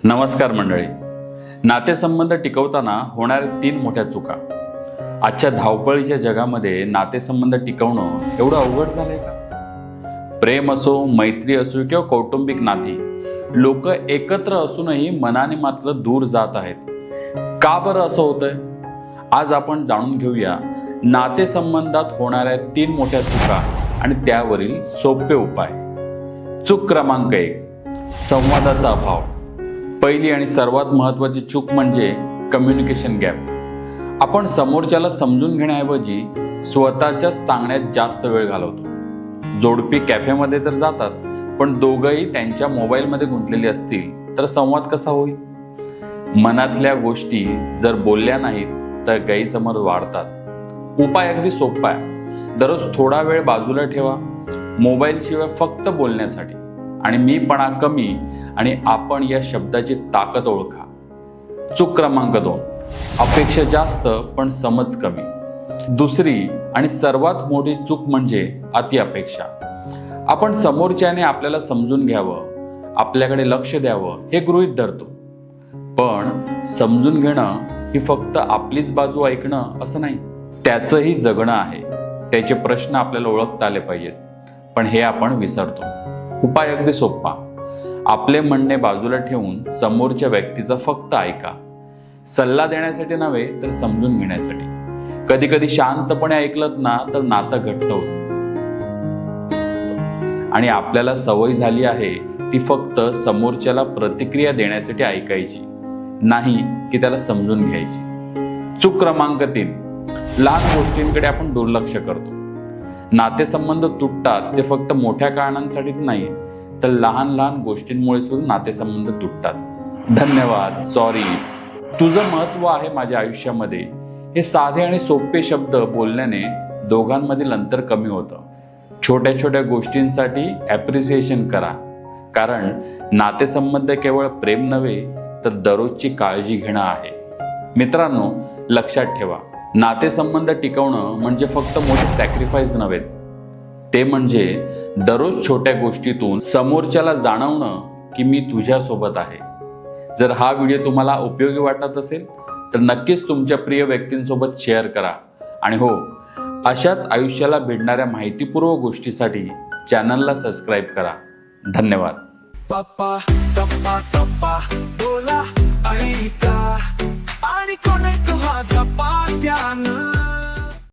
नमस्कार मंडळी. नातेसंबंध टिकवताना होणाऱ्या 3 मोठ्या चुका. आजच्या धावपळीच्या जगामध्ये नातेसंबंध टिकवणं एवढं अवघड झालंय का? प्रेम असो, मैत्री असो किंवा कौटुंबिक नाती, लोक एकत्र असूनही मनाने मात्र दूर जात आहेत. का बरं असं होतंय? आज आपण जाणून घेऊया नातेसंबंधात होणाऱ्या 3 मोठ्या चुका आणि त्यावरील सोपे उपाय. चूक क्रमांक 1, संवादाचा अभाव. पहिली आणि सर्वात महत्त्वाची चूक म्हणजे कम्युनिकेशन गॅप. आपण समोरच्याला समजून घेण्याऐवजी स्वतःच्या सांगण्यात जास्त वेळ घालवतो. जोडपी कॅफेमध्ये तर जातात, पण दोघंही त्यांच्या मोबाईलमध्ये गुंतलेली असतील तर संवाद कसा होईल? मनातल्या गोष्टी जर बोलल्या नाहीत तर गैरसमज वाढतात. उपाय अगदी सोपा आहे. दररोज थोडा वेळ बाजूला ठेवा, मोबाईल शिवाय फक्त बोलण्यासाठी. आणि मीपणा कमी आणि आपण या शब्दाची ताकद ओळखा. चूक क्रमांक 2, अपेक्षा जास्त पण समज कमी. दुसरी आणि सर्वात मोठी चूक म्हणजे अति अपेक्षा. आपण समोरच्याने आपल्याला समजून घ्यावं, आपल्याकडे लक्ष द्यावं हे गृहीत धरतो. पण समजून घेणं ही फक्त आपलीच बाजू ऐकणं असं नाही, त्याचंही जगणं आहे. त्याचे प्रश्न आपल्याला ओळखता आले पाहिजेत, पण हे आपण विसरतो. उपाय अगदी सोपा. आपले म्हणणे बाजूला ठेवून समोरच्या व्यक्तीचा फक्त ऐका. सल्ला देण्यासाठी नव्हे तर समजून घेण्यासाठी. कधी कधी शांतपणे ऐकलत ना तर नातं घट्ट होतं. आणि आपल्याला सवय झाली आहे ती फक्त समोरच्याला प्रतिक्रिया देण्यासाठी ऐकायची, नाही की त्याला समजून घ्यायची. चूक क्रमांक 3, लहान गोष्टींकडे आपण दुर्लक्ष करतो. नातेसंबंध तुटतात ते फक्त मोठ्या कारणांसाठीच नाही, तर लहान लहान गोष्टींमुळे सुद्धा नातेसंबंध तुटतात. धन्यवाद, सॉरी, तुझं महत्त्व आहे माझ्या आयुष्यामध्ये, हे साधे आणि सोपे शब्द बोलण्याने दोघांमधील अंतर कमी होतं. छोट्या छोट्या गोष्टींसाठी ॲप्रिसिएशन करा, कारण नातेसंबंध केवळ प्रेम नव्हे तर दररोजची काळजी घेणं आहे. मित्रांनो, लक्षात ठेवा, नातेसंबंध टिकवणं म्हणजे फक्त मोठे सॅक्रिफाईस नव्हे, ते म्हणजे दररोज छोट्या गोष्टीतून समोरच्याला जाणवणं की मी तुझ्यासोबत आहे. जर हा व्हिडिओ तुम्हाला उपयोगी वाटत असेल तर नक्कीच तुमच्या प्रिय व्यक्तींसोबत शेअर करा. आणि हो, अशाच आयुष्याला भेटणाऱ्या माहितीपूर्व गोष्टीसाठी चॅनलला सबस्क्राईब करा. धन्यवाद. पप्पा टप्पा टप्पा बोला ऐका आणि कोणी माझा पात्यानं